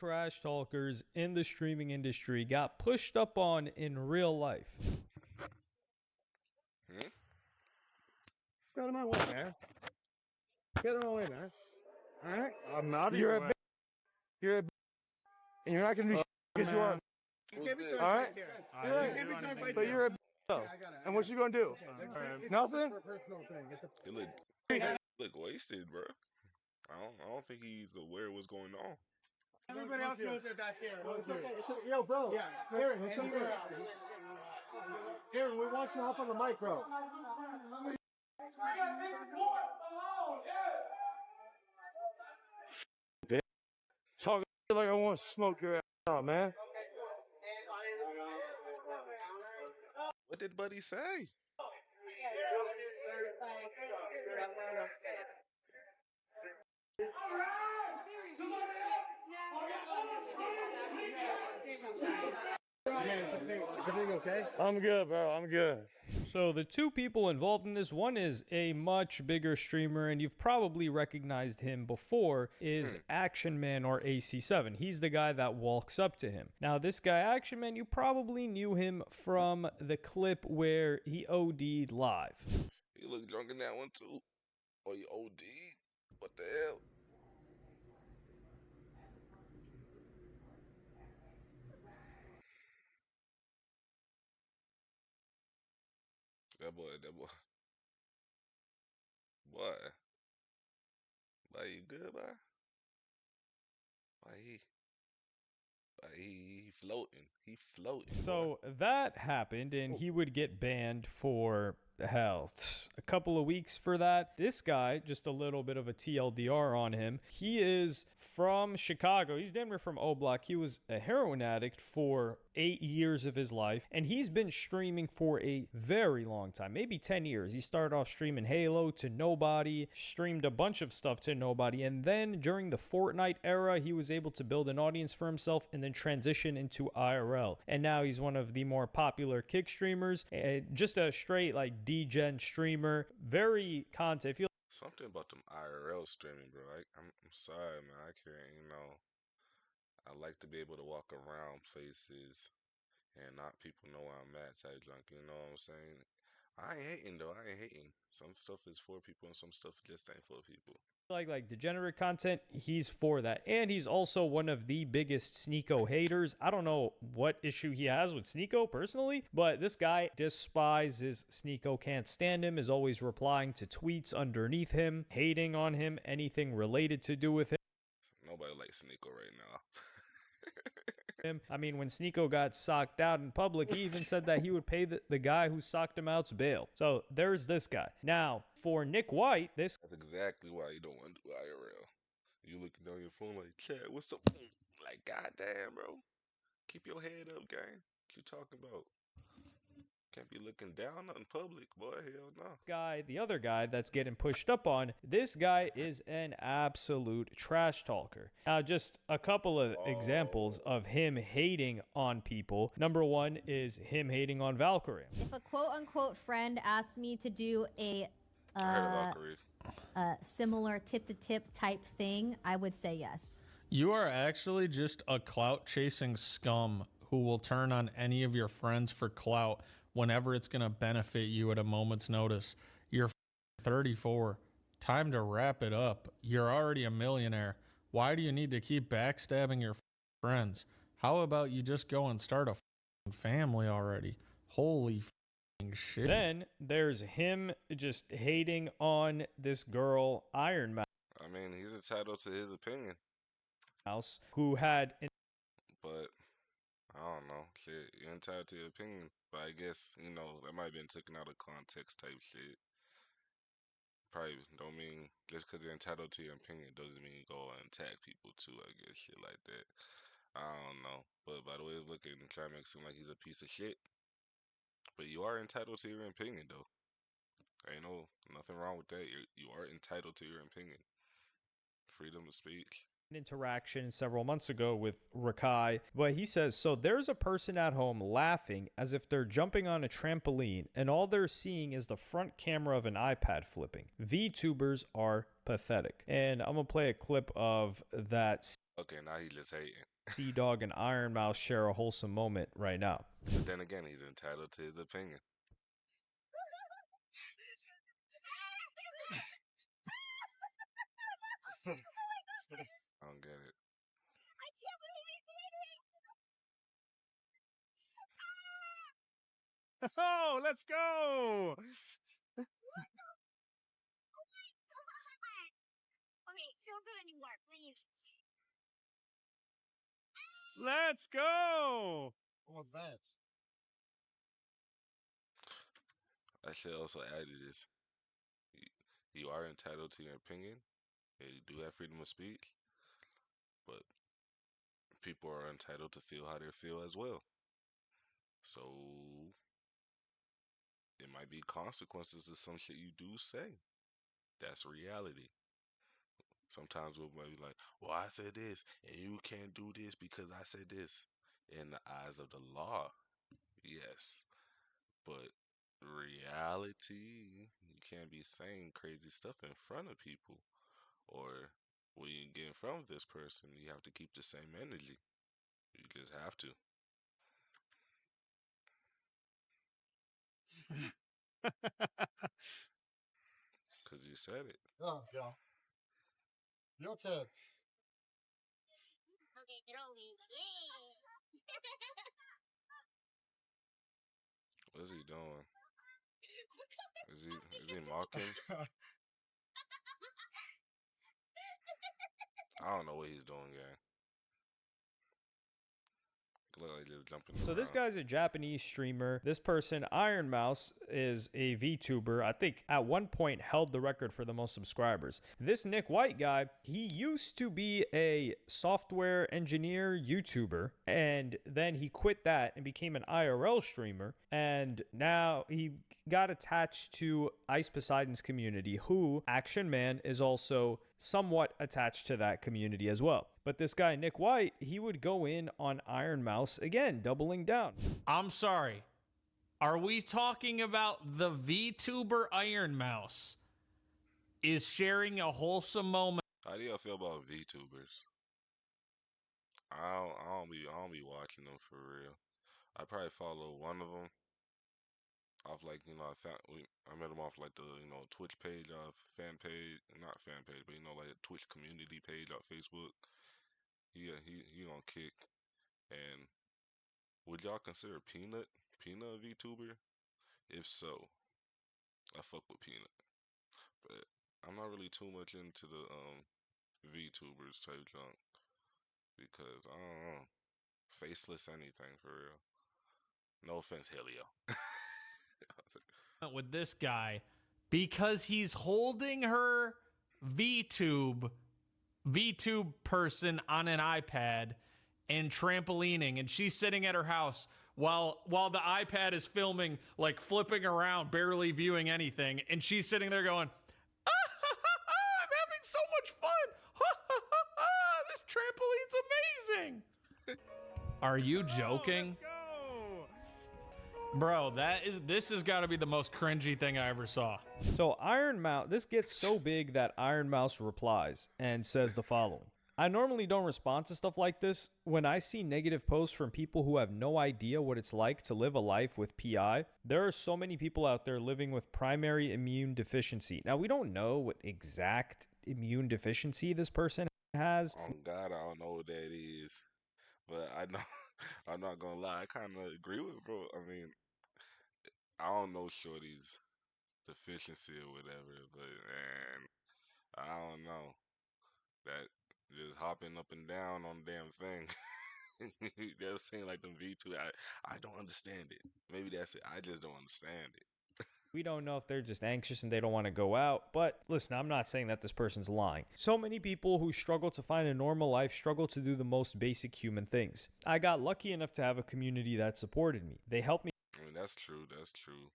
trash talkers in the streaming industry got pushed up on in real life. Get out of my way, man. Get out of my way, man. All right? I'm not You're even. you're a and you're not going to do because you are. All right? You're right. But you're a though. And what you going to do? Nothing? He look wasted, bro. I don't think he's aware of what's going on. Everybody else knows that back here. Yo, bro. Yeah. Aaron, Aaron, we want you to hop on the mic, bro. Talk like I want to smoke your ass out, man. What did Buddy say? Is everything okay? I'm good, bro. I'm good. So the two people involved in this, one is a much bigger streamer, and you've probably recognized him before, is Action Man or AC7. He's the guy that walks up to him. Now, this guy, Action Man, you probably knew him from the clip where he OD'd live. He looked drunk in that one too. Or he OD'd? What the hell? That boy. Boy. Boy, you good, boy? Boy, he floating. He floating. So that happened, and he would get banned for, hell, a couple of weeks for that. This guy, just a little bit of a TLDR on him, he is from Chicago. He's damn near from O Block. He was a heroin addict for 8 years of his life, and he's been streaming for a very long time, maybe 10 years. He started off streaming Halo to nobody, streamed a bunch of stuff to nobody, and then during the Fortnite era, he was able to build an audience for himself and then transition into IRL. And now he's one of the more popular kick streamers, just a straight like D-gen streamer, very content. Something about them IRL streaming, bro. I'm sorry, man. I can't, I like to be able to walk around places and not people know where I'm at type junk, you know what I'm saying? I ain't hating though. I ain't hating. Some stuff is for people and some stuff just ain't for people. Like degenerate content, he's for that. And he's also one of the biggest Sneeko haters. I don't know what issue he has with Sneeko personally, but this guy despises Sneeko, can't stand him, is always replying to tweets underneath him, hating on him, anything related to do with him. Nobody likes Sneeko right now. I mean, when Sneeko got socked out in public, he even said that he would pay the guy who socked him out's bail. So there's this guy. Now, for Nick White, that's exactly why you don't want to do IRL. You looking down your phone like, chat, what's up? Like, goddamn, bro. Keep your head up, gang. What you talking about? Can't be looking down in public, boy. Hell no. Guy, the other guy that's getting pushed up on, this guy is an absolute trash talker. Now, just a couple of examples of him hating on people. Number one is him hating on Valkyrie. If a quote-unquote friend asks me to do a similar tip-to-tip type thing, I would say yes. You are actually just a clout-chasing scum who will turn on any of your friends for clout whenever it's going to benefit you at a moment's notice. You're 34. Time to wrap it up. You're already a millionaire. Why do you need to keep backstabbing your friends? How about you just go and start a family already? Holy shit. Then there's him just hating on this girl, Iron I mean, he's entitled to his opinion. Mouse, who had... But, I don't know. Shit, you're entitled to your opinion. But I guess, that might have been taken out of context type shit. Probably don't mean, just because you're entitled to your opinion doesn't mean you go and attack people too, I guess, shit like that. I don't know. But by the way it's looking, trying to make it seem like he's a piece of shit. But you are entitled to your opinion, though. Ain't nothing wrong with that. You are entitled to your opinion. Freedom of speech. interaction several months ago with Rakai, but he says, so there's a person at home laughing as if they're jumping on a trampoline and all they're seeing is the front camera of an iPad flipping. VTubers are pathetic. And I'm gonna play a clip of that. Okay, now he just hating. Sea Dog and Iron Mouse share a wholesome moment right now. But then again, he's entitled to his opinion. I don't get it. Oh, let's go! Let's go! What was that? I should also add to this. You are entitled to your opinion, and you do have freedom of speech, but people are entitled to feel how they feel as well. So it might be consequences to some shit you do say. That's reality. Sometimes we might be like, well, I said this, and you can't do this because I said this. In the eyes of the law, yes. But reality, you can't be saying crazy stuff in front of people. Or when you get in front of this person, you have to keep the same energy. You just have to. Because you said it. Oh, yeah. Your turn. What's he doing? Is he mocking? I don't know what he's doing, gang. Look like just jumping So this around. guy's a Japanese streamer. This person, Iron Mouse, is a VTuber. I think at one point held the record for the most subscribers. This Nick White guy, he used to be a software engineer YouTuber, and then he quit that and became an IRL streamer. And now he got attached to Ice Poseidon's community, who Action Man is also somewhat attached to that community as well. But this guy, Nick White, he would go in on Iron Mouse again, doubling down. I'm sorry. Are we talking about the VTuber Iron Mouse is sharing a wholesome moment? How do y'all feel about VTubers? I don't be watching them for real. I probably follow one of them off like I met him off like the Twitch page, fan page, not fan page, but like a Twitch community page on Facebook. He on Kick. And would y'all consider Peanut a VTuber? If so, I fuck with Peanut. But I'm not really too much into the VTubers type junk because I don't know, faceless anything for real. No offense, Helio. With this guy because he's holding her VTube person on an iPad and trampolining, and she's sitting at her house while the iPad is filming, like flipping around, barely viewing anything, and she's sitting there going, I'm having so much fun. This trampoline's amazing. Are you joking? Let's go! Bro, this has got to be the most cringy thing I ever saw. So Iron Mouse, this gets so big that Iron Mouse replies and says the following. I normally don't respond to stuff like this. When I see negative posts from people who have no idea what it's like to live a life with PI, there are so many people out there living with primary immune deficiency. Now, we don't know what exact immune deficiency this person has. Oh God, I don't know what that is, but I know. I'm not gonna lie, I kind of agree with bro. I mean, I don't know Shorty's deficiency or whatever, but man, I don't know. That just hopping up and down on the damn thing. That seem like them V2. I don't understand it. Maybe that's it. I just don't understand it. We don't know if they're just anxious and they don't want to go out. But listen, I'm not saying that this person's lying. So many people who struggle to find a normal life struggle to do the most basic human things. I got lucky enough to have a community that supported me. They helped me. I mean, that's true. That's true.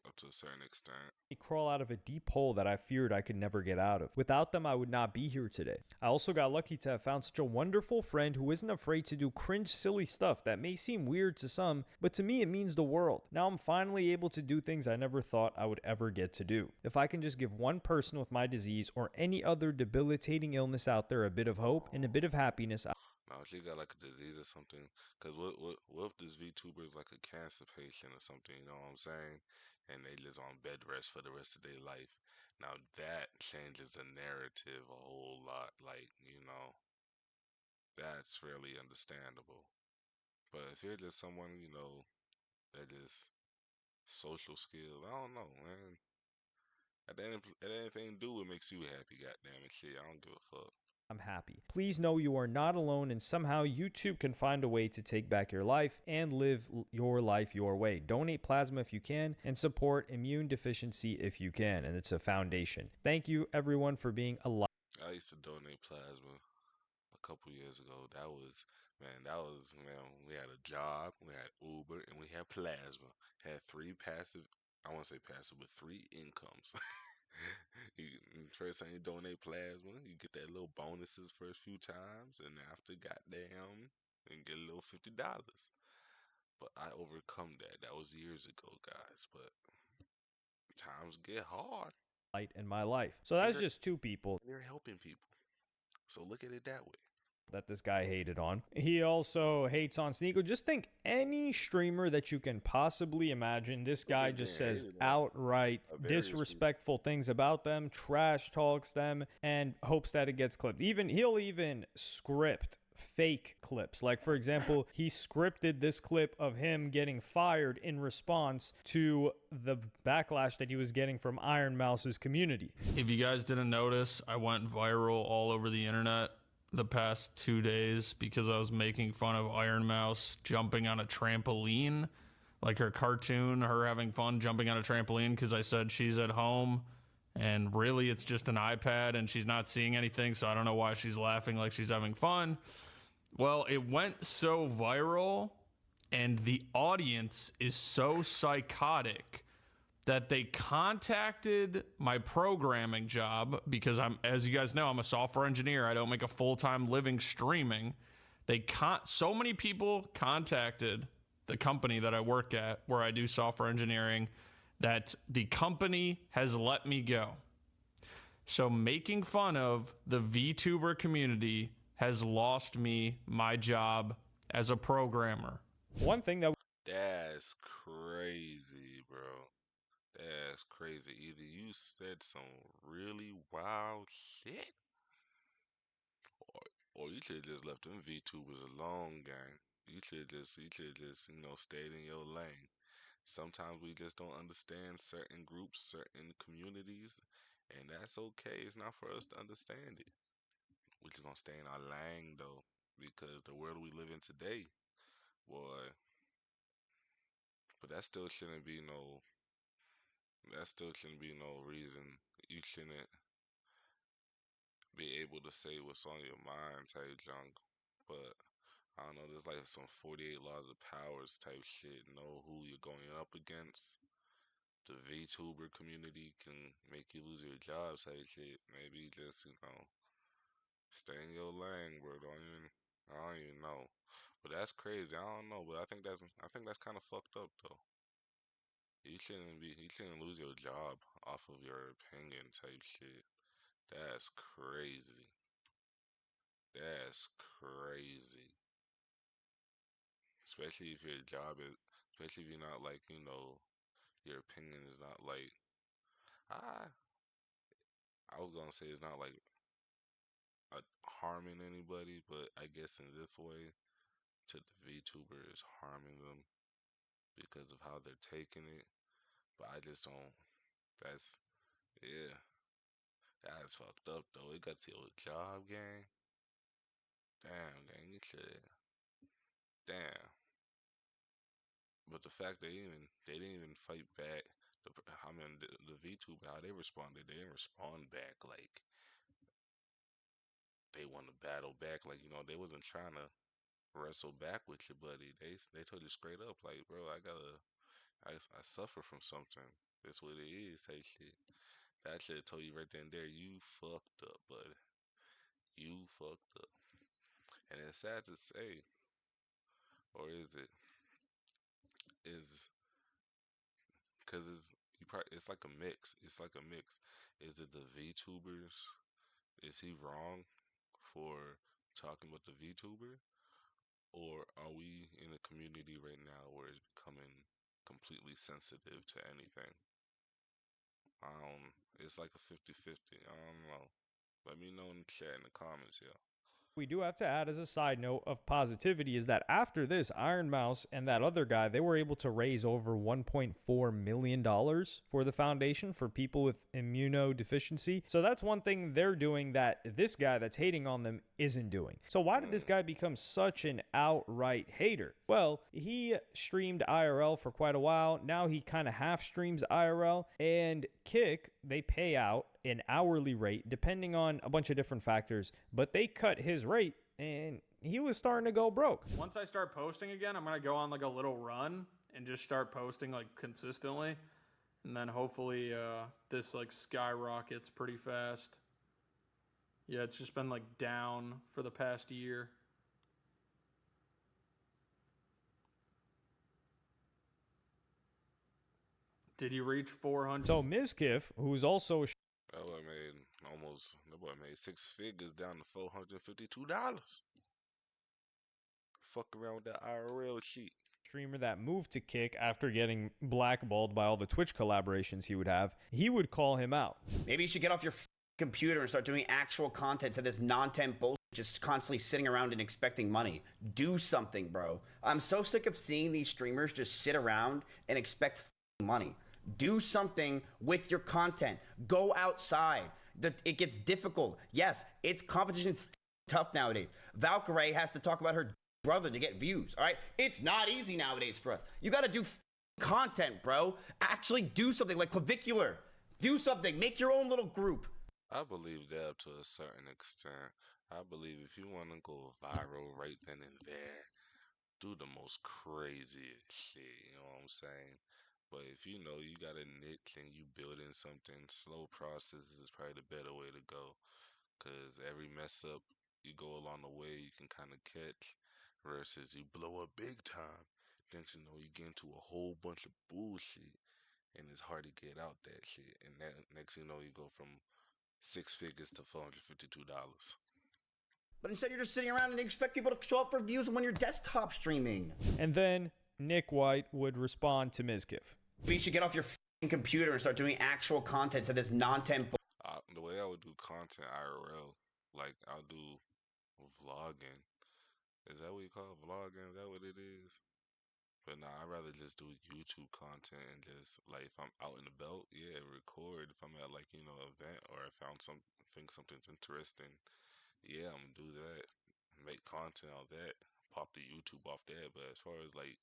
up to a certain extent. Crawl out of a deep hole that I feared I could never get out of. Without them, I would not be here today. I also got lucky to have found such a wonderful friend who isn't afraid to do cringe, silly stuff that may seem weird to some, but to me it means the world. Now I'm finally able to do things I never thought I would ever get to do. If I can just give one person with my disease or any other debilitating illness out there a bit of hope and a bit of happiness, Now, if you got like a disease or something, because what if this VTuber is like a cancer patient or something, you know what I'm saying? And they live on bed rest for the rest of their life. Now, that changes the narrative a whole lot. Like, you know, that's really understandable. But if you're just someone, you know, that is social skills, I don't know, man. At anything do what makes you happy, goddamn it, shit. I don't give a fuck. I'm happy. Please know you are not alone, and somehow you too can find a way to take back your life and live your life your way. Donate plasma if you can, and support immune deficiency if you can, and it's a foundation. Thank you, everyone, for being alive. I used to donate plasma a couple years ago. Man, we had a job, we had Uber, and we had plasma. Had three passive, I won't say passive, but three incomes. First time you donate plasma, you get that little bonuses first few times, and after goddamn, you get a little $50. But I overcome that. That was years ago, guys. But times get hard. Light in my life. So that's just two people. And you're helping people. So look at it that way. That this guy hated on. He also hates on Sneeko. Just think any streamer that you can possibly imagine. This guy just says outright disrespectful things about them, trash talks them, and hopes that it gets clipped. He'll even script fake clips. Like, for example, he scripted this clip of him getting fired in response to the backlash that he was getting from Iron Mouse's community. If you guys didn't notice, I went viral all over the internet the past 2 days because I was making fun of Iron Mouse jumping on a trampoline, like her cartoon, her having fun jumping on a trampoline, because I said she's at home and really it's just an iPad and she's not seeing anything, so I don't know why she's laughing like she's having fun. Well, it went so viral and the audience is so psychotic that they contacted my programming job, because as you guys know, I'm a software engineer. I don't make a full-time living streaming. So many people contacted the company that I work at, where I do software engineering, that the company has let me go. So making fun of the VTuber community has lost me my job as a programmer. One thing That's crazy, bro. That's crazy. Either you said some really wild shit, or you should have just left them VTubers alone, gang. You should just, you know, stayed in your lane. Sometimes we just don't understand certain groups, certain communities, and that's okay. It's not for us to understand it. We're just gonna stay in our lane though, because the world we live in today, boy. But that still shouldn't be no reason you shouldn't be able to say what's on your mind type junk. But I don't know, there's like some 48 laws of powers type shit. Know who you're going up against. The VTuber community can make you lose your job type shit. Maybe just, you know, stay in your lane, bro. I don't even know. But that's crazy. I don't know, but I think that's kind of fucked up though. You shouldn't lose your job off of your opinion type shit. That's crazy. That's crazy. Especially if your job is, especially if you're not like, you know, your opinion is not like, I, I was gonna say it's not like harming anybody, but I guess in this way, to the VTuber is harming them because of how they're taking it. But I just don't. That's yeah. That's fucked up though. It got to your job, gang. Damn, gang, you should. Damn. But the fact they didn't even fight back. I mean, the VTuber, how they responded, they didn't respond back like they want to battle back. Like, you know, they wasn't trying to wrestle back with your buddy. They told you straight up, like, bro, I suffer from something. That's what it is, type shit. That should have told you right then and there, you fucked up, buddy. You fucked up. And it's sad to say, or is it? Is because it's like a mix. It's like a mix. Is it the VTubers? Is he wrong for talking about the VTuber? Or are we in a community right now where it's becoming completely sensitive to anything? It's like a 50-50. I don't know. Let me know in the chat in the comments, yeah. We do have to add as a side note of positivity is that after this, Iron Mouse and that other guy, they were able to raise over $1.4 million for the foundation for people with immunodeficiency. So that's one thing they're doing that this guy that's hating on them isn't doing. So why did this guy become such an outright hater? Well, he streamed IRL for quite a while. Now he kind of half streams IRL, and Kick, they pay out an hourly rate depending on a bunch of different factors, but they cut his rate and he was starting to go broke. Once I start posting again, I'm going to go on like a little run and just start posting like consistently. And then hopefully this like skyrockets pretty fast. Yeah, it's just been like down for the past year. Did you reach 400? So Mizkif, who's also a that boy made 6 figures down to $452. Fuck around with that IRL shit. streamer that moved to Kick after getting blackballed by all the Twitch collaborations he would have, he would call him out. Maybe you should get off your computer and start doing actual content to this non-temp bullshit, just constantly sitting around and expecting money. Do something, bro. I'm so sick of seeing these streamers just sit around and expect money. Do something with your content. Go outside. It gets difficult. Yes, competition's tough nowadays. Valkyrie has to talk about her brother to get views, all right? It's not easy nowadays for us. You got to do content, bro. Actually do something like Clavicular. Do something. Make your own little group. I believe that up to a certain extent. I believe if you want to go viral right then and there, do the most crazy shit, you know what I'm saying? But if you know you got a niche and you building something, slow process is probably the better way to go. Because every mess up you go along the way, you can kind of catch. Versus you blow up big time. Next you know, you get into a whole bunch of bullshit. And it's hard to get out that shit. And that next you know, you go from 6 figures to $452. But instead you're just sitting around and expect people to show up for views when you're desktop streaming. And then Nick White would respond to Mizkif. You should get off your computer and start doing actual content to this non-temp. The way I would do content IRL, like I'll do vlogging. Is that what you call it? Vlogging? Is that what it is? But nah, I'd rather just do YouTube content and just, like, if I'm out in the belt, yeah, record. If I'm at, like, you know, an event or I found think something's interesting, yeah, I'm gonna do that. Make content out of that. Pop the YouTube off that. But as far as, like,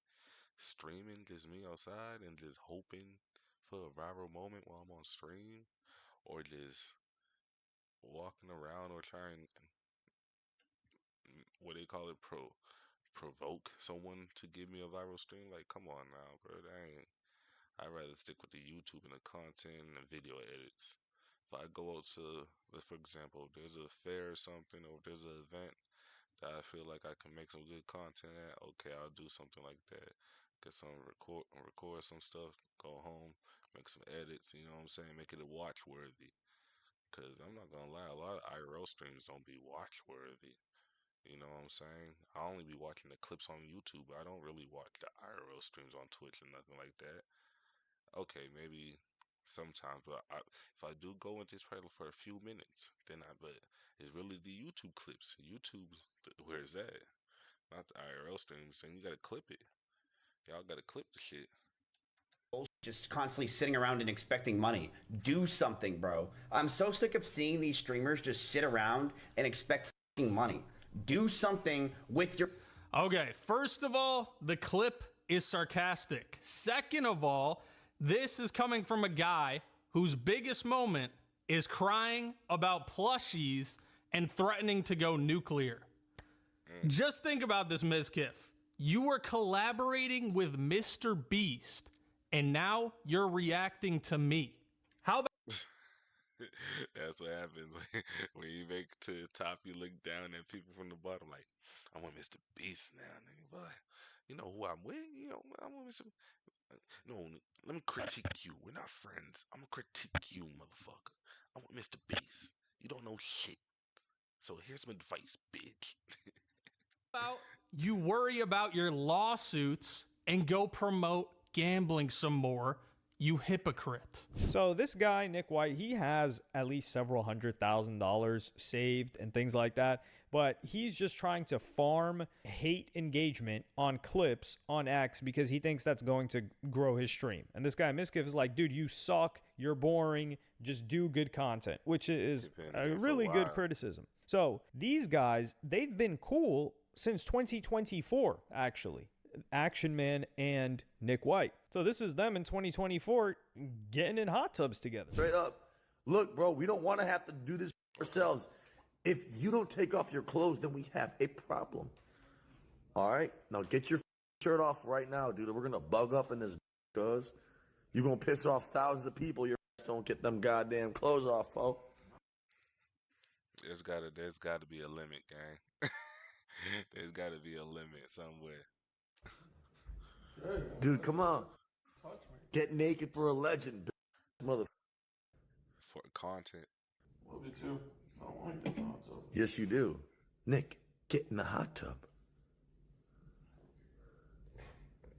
streaming, just me outside and just hoping for a viral moment while I'm on stream, or just walking around or trying, what they call it, provoke someone to give me a viral stream. Like, come on now, bro. I'd rather stick with the YouTube and the content and the video edits. If I go out to, for example, if there's a fair or something, or if there's an event that I feel like I can make some good content at, okay, I'll do something like that. Get some record some stuff, go home, make some edits, you know what I'm saying? Make it a watch worthy. Cause I'm not gonna lie, a lot of IRL streams don't be watch worthy. You know what I'm saying? I only be watching the clips on YouTube, but I don't really watch the IRL streams on Twitch or nothing like that. Okay, maybe sometimes, but if I do go into this probably for a few minutes, but it's really the YouTube clips. YouTube, where's that? Not the IRL streams. Then you gotta clip it. Y'all gotta clip the shit. Just constantly sitting around and expecting money. Do something, bro. I'm so sick of seeing these streamers just sit around and expect money. Do something with your... Okay, first of all, the clip is sarcastic. Second of all, this is coming from a guy whose biggest moment is crying about plushies and threatening to go nuclear. Just think about this, Mizkif. You were collaborating with Mr. Beast, And now you're reacting to me. How about That's what happens when you make it to the top. You look down at people from the bottom, like, I want Mr. Beast now, nigga. But you know who I'm with? You know, I want Mr. No, let me critique you. We're not friends. I'm gonna critique you, motherfucker. I want Mr. Beast. You don't know shit. So here's some advice, bitch. you worry about your lawsuits and go promote gambling some more, you hypocrite. So this guy, Nick White, he has at least several $100,000 saved and things like that, but he's just trying to farm hate engagement on clips on X because he thinks that's going to grow his stream. And this guy Miskiff is like, dude, you suck, you're boring, just do good content, which is a really good criticism. So these guys, they've been cool since 2024, actually. Action Man and Nick White. So this is them in 2024 getting in hot tubs together. Straight up. Look, bro, we don't want to have to do this ourselves. If you don't take off your clothes, then we have a problem. All right? Now get your shirt off right now, dude. We're going to bug up in this because you're going to piss off thousands of people. Your don't get them goddamn clothes off, folks. There's gotta be a limit, gang. There's gotta be a limit somewhere. Dude, come on. Get naked for a legend, mother. For content. Love you too. I don't like the hot tub. Yes, you do. Nick, get in the hot tub.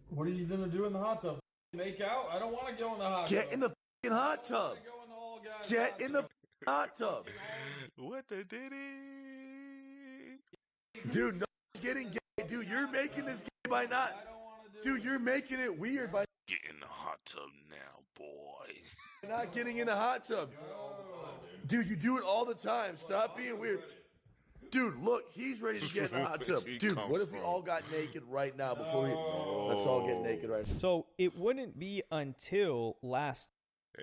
What are you gonna do in the hot tub? Make out? I don't want to go in the hot tub. Get in the fucking hot tub. Get in the hot tub. What the diddy? Dude, no getting gay. Dude, you're making this gay by not. Dude, you're making it weird by Get in the hot tub now, boy. not getting in the hot tub. Dude, you do it all the time. Stop being weird. Dude, look, he's ready to get in the hot tub. Dude, what if we all got naked right now before we... Let's all get naked right now. So it wouldn't be until last...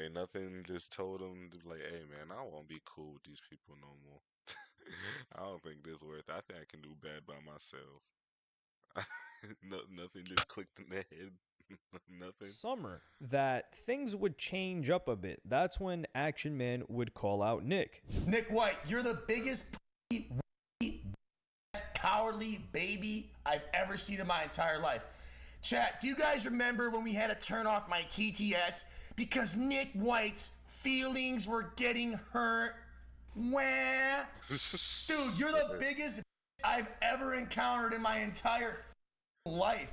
Ain't nothing just told him to be like, hey, man, I won't be cool with these people no more. I don't think this worth it. I think I can do bad by myself. Nothing just clicked in the head. Nothing. Summer that things would change up a bit. That's when Action Man would call out Nick. Nick White, you're the biggest cowardly baby I've ever seen in my entire life. Chat, do you guys remember when we had to turn off my TTS because Nick White's feelings were getting hurt? Wah. Dude, you're the biggest I've ever encountered in my entire life.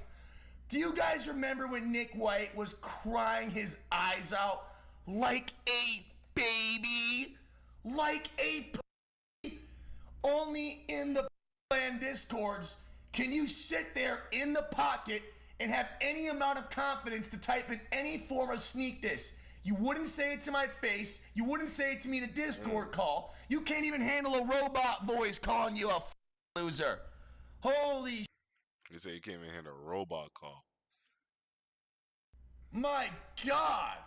Do you guys remember when Nick White was crying his eyes out like a baby? Like a only in the land discords can you sit there in the pocket and have any amount of confidence to type in any form of sneak diss. You wouldn't say it to my face. You wouldn't say it to me in a Discord call. You can't even handle a robot voice calling you a loser. Holy You say you can't even handle a robot call. my God.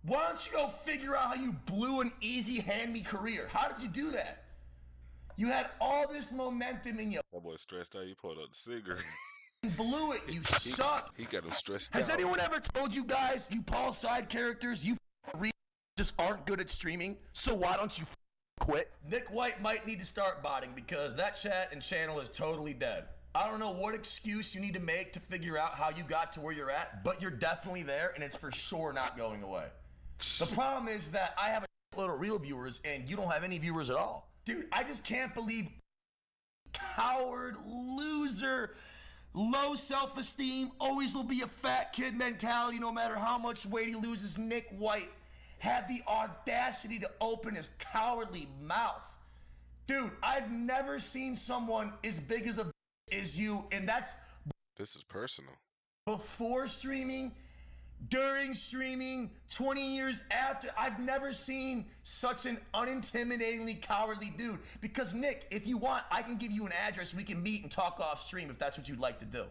Why don't you go figure out how you blew an easy hand-me career? How did you do that? You had all this momentum in you. That boy stressed out. He pulled out the cigarette. Blew it. You suck. He got him stressed Has out. anyone ever told you guys, you Paul side characters, you just aren't good at streaming? So why don't you quit? Nick White might need to start botting because that chat and channel is totally dead. I don't know what excuse you need to make to figure out how you got to where you're at, but you're definitely there and it's for sure not going away. The problem is that I have a little real viewers and you don't have any viewers at all. Dude, I just can't believe coward, loser, low self-esteem, always will be a fat kid mentality no matter how much weight he loses. Nick White had the audacity to open his cowardly mouth. Dude, I've never seen someone as big as as you, and that's This is personal. before streaming, during streaming, 20 years after. I've never seen such an unintimidatingly cowardly dude. Because Nick, if you want, I can give you an address. We can meet and talk off stream if that's what you'd like to do.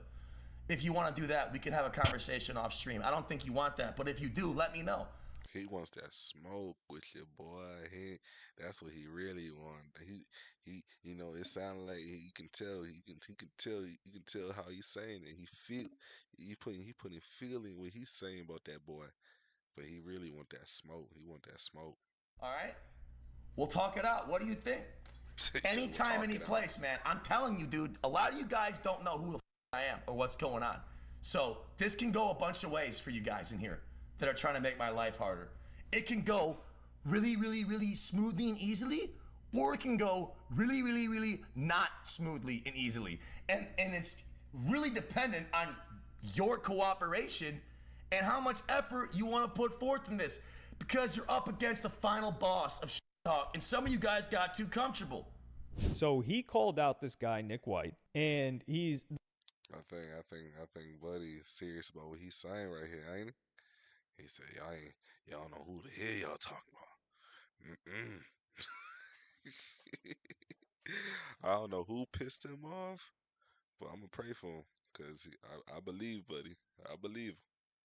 If you want to do that, we can have a conversation off stream. I don't think you want that, but if you do, let me know. He wants that smoke with your boy. That's what he really wants. You know, it sounds like he can tell. You can tell how he's saying it. He putting feeling what he's saying about that boy. But he really want that smoke. He want that smoke. All right? We'll talk it out. What do you think? Anytime, any place, man. I'm telling you, dude, a lot of you guys don't know who the I am or what's going on. So this can go a bunch of ways for you guys in here that are trying to make my life harder. It can go really, really, really smoothly and easily, or it can go really, really, really not smoothly and easily. And it's really dependent on your cooperation and how much effort you want to put forth in this, because you're up against the final boss of talk, and some of you guys got too comfortable. So he called out this guy, Nick White, and he's... I think Buddy is serious about what he's saying right here, ain't he? He said, y'all don't know who the hell y'all talking about. I don't know who pissed him off, but I'm gonna pray for him, because I believe, Buddy. I believe him.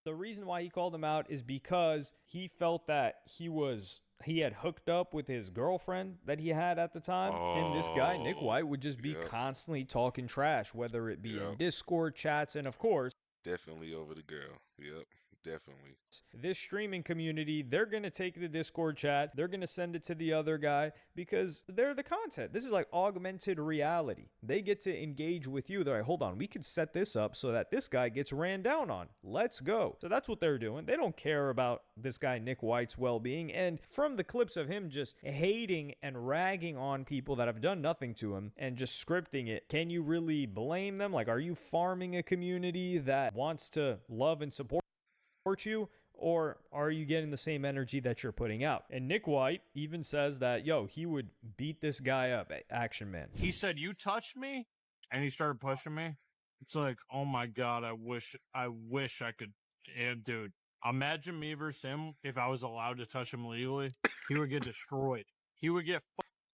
The reason why he called him out is because he felt that he had hooked up with his girlfriend that he had at the time. And this guy, Nick White, would just be constantly talking trash, whether it be in Discord chats, and of course, definitely over the girl. Yep, definitely. This streaming community, they're going to take the Discord chat, they're going to send it to the other guy because they're the content. This is like augmented reality. They get to engage with you. They're like, hold on, we could set this up so that this guy gets ran down on. Let's go. So that's what they're doing. They don't care about this guy Nick White's well-being. And from the clips of him just hating and ragging on people that have done nothing to him and just scripting it, can you really blame them? Like, are you farming a community that wants to love and support you? Or are you getting the same energy that you're putting out? And Nick White even says that, he would beat this guy up, Action Man. He said, you touched me? And he started pushing me. It's like, oh my God, I wish I could. And dude, imagine me versus him. If I was allowed to touch him legally, he would get destroyed. He would get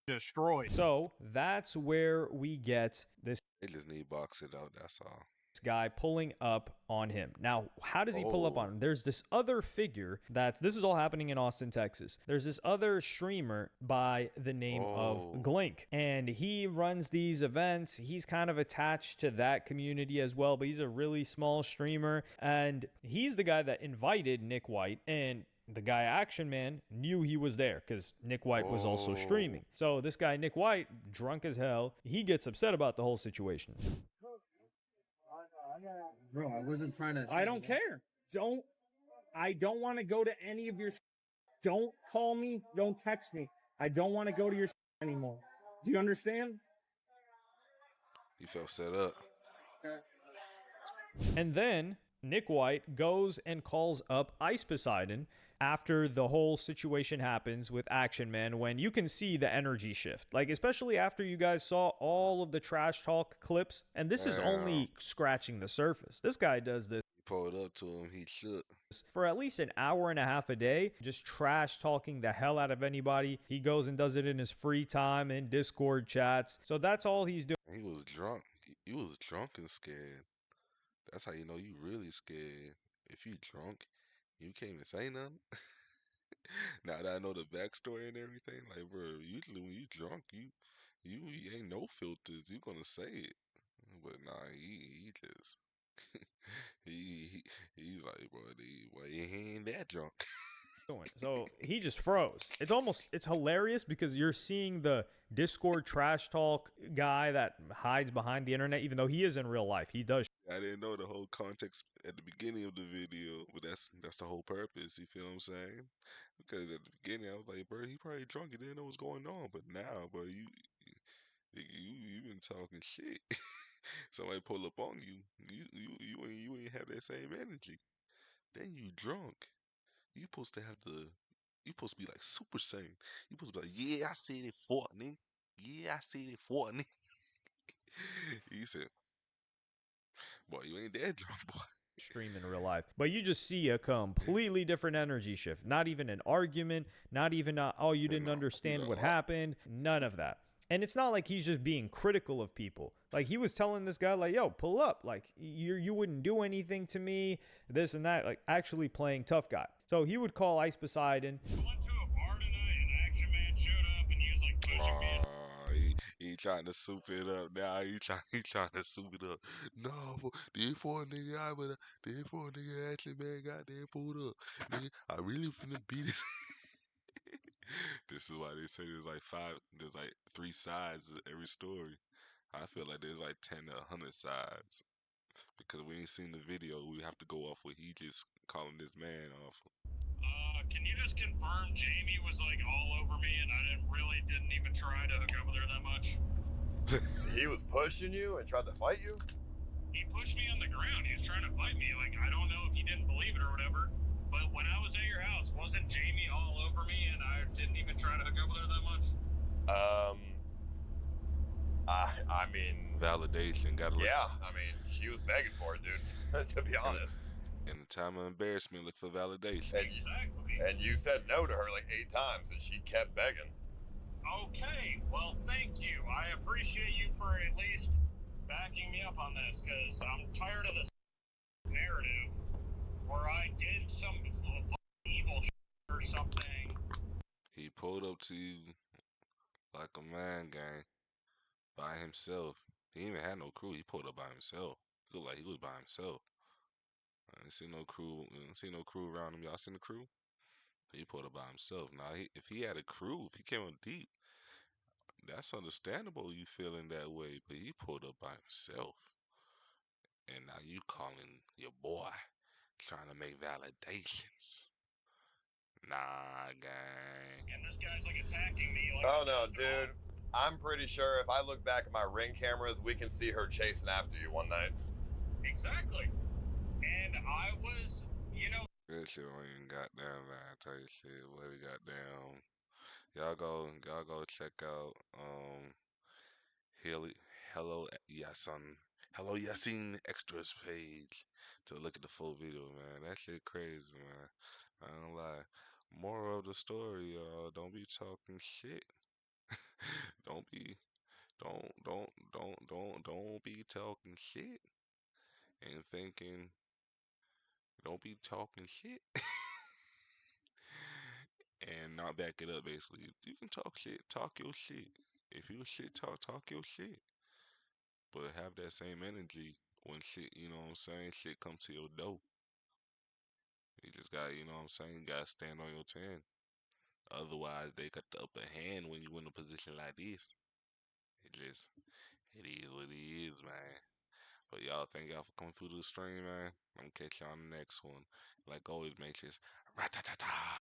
destroyed. So that's where we get this. They just need to box it out, that's all. Guy pulling up on him. Now, how does he pull up on him? There's this other figure this is all happening in Austin, Texas. There's this other streamer by the name of Glink, and he runs these events. He's kind of attached to that community as well, but he's a really small streamer, and he's the guy that invited Nick White, and the guy Action Man knew he was there because Nick White was also streaming. So this guy Nick White, drunk as hell, he gets upset about the whole situation. Bro, I wasn't trying to. I don't care. I don't want to go to any of your. Don't call me. Don't text me. I don't want to go to your anymore. Do you understand? You felt set up. And then Nick White goes and calls up Ice Poseidon after the whole situation happens with Action Man, when you can see the energy shift, like especially after you guys saw all of the trash talk clips, and this is only scratching the surface. This guy does this. You pulled up to him, he shook. For at least an hour and a half a day, just trash talking the hell out of anybody. He goes and does it in his free time in Discord chats. So that's all he's doing. He was drunk. He was drunk and scared. That's how you know you really scared. If you drunk, you can't even say nothing. Now that I know the backstory and everything, like, bro, usually when you drunk, you ain't no filters. You gonna say it. But nah, he just he's like, bro, he ain't that drunk. So he just froze. It's hilarious because you're seeing the Discord trash talk guy that hides behind the internet, even though he is in real life. He does. I didn't know the whole context at the beginning of the video, but that's the whole purpose. You feel what I'm saying? Because at the beginning I was like, bro, he probably drunk. He didn't know what's going on. But now, bro, you been talking shit. Somebody pull up on you. You ain't have that same energy. Then you drunk. You supposed to be like Super Saiyan. You supposed to be like, yeah, I said it for nigga. Yeah, I said it for nigga. He said, boy, you ain't that drunk, boy. Stream in real life, but you just see a completely different energy shift. Not even an argument, not even you didn't understand what happened, none of that. And it's not like he's just being critical of people. Like, he was telling this guy, like, yo, pull up, like, you wouldn't do anything to me, this and that, like, actually playing tough guy. So he would call Ice Poseidon. I went to a bar tonight and Action Man showed up and he was like pushing me. He trying to soup it up now. He trying to soup it up. No, the for a nigga, the for a nigga actually man goddamn pulled up. Nigga, I really finna beat it. This is why they say there's like 3 sides of every story. I feel like there's like 10 to 100 sides. Because we ain't seen the video, we have to go off what he just calling this man off. Can you just confirm Jamie was like all over me and I didn't even try to hook up with her that much? He was pushing you and tried to fight you? He pushed me on the ground. He was trying to fight me. Like, I don't know if you didn't believe it or whatever, but when I was at your house, wasn't Jamie all over me and I didn't even try to hook up with her that much? I mean... Validation, gotta look. Yeah, I mean, she was begging for it, dude, to be honest. In the time of embarrassment, look for validation. Exactly. And you said no to her like 8 times, and she kept begging. Okay, well, thank you. I appreciate you for at least backing me up on this, because I'm tired of this narrative where I did some evil or something. He pulled up to you like a man gang by himself. He even had no crew. He pulled up by himself. He looked like he was by himself. I didn't see no crew. Didn't see no crew around him. Y'all seen the crew? He pulled up by himself. Now, if he had a crew, if he came up deep, that's understandable. You feeling that way, but he pulled up by himself, and now you calling your boy, trying to make validations. Nah, gang. And this guy's like attacking me. Like, oh no, dude. I'm pretty sure if I look back at my Ring cameras, we can see her chasing after you one night. Exactly. And I was, you know. That shit ain't even goddamn line type shit. What we goddamn. Y'all go check out Hello Yasin Extras page to look at the full video, man. That shit crazy, man. I don't lie. Moral of the story, y'all, don't be talking shit. don't be don't be talking shit and thinking don't be talking shit and not back it up. Basically, you can talk shit, talk your shit. If you shit talk your shit, but have that same energy when shit, you know what I'm saying, shit come to your door. You just got, you know what I'm saying, you gotta stand on your 10. Otherwise, they got the upper hand when you in a position like this. It is what it is, man. But y'all, thank y'all for coming through the stream, man. I'm gonna catch y'all on the next one. Like always, make this rat-ta-ta-ta.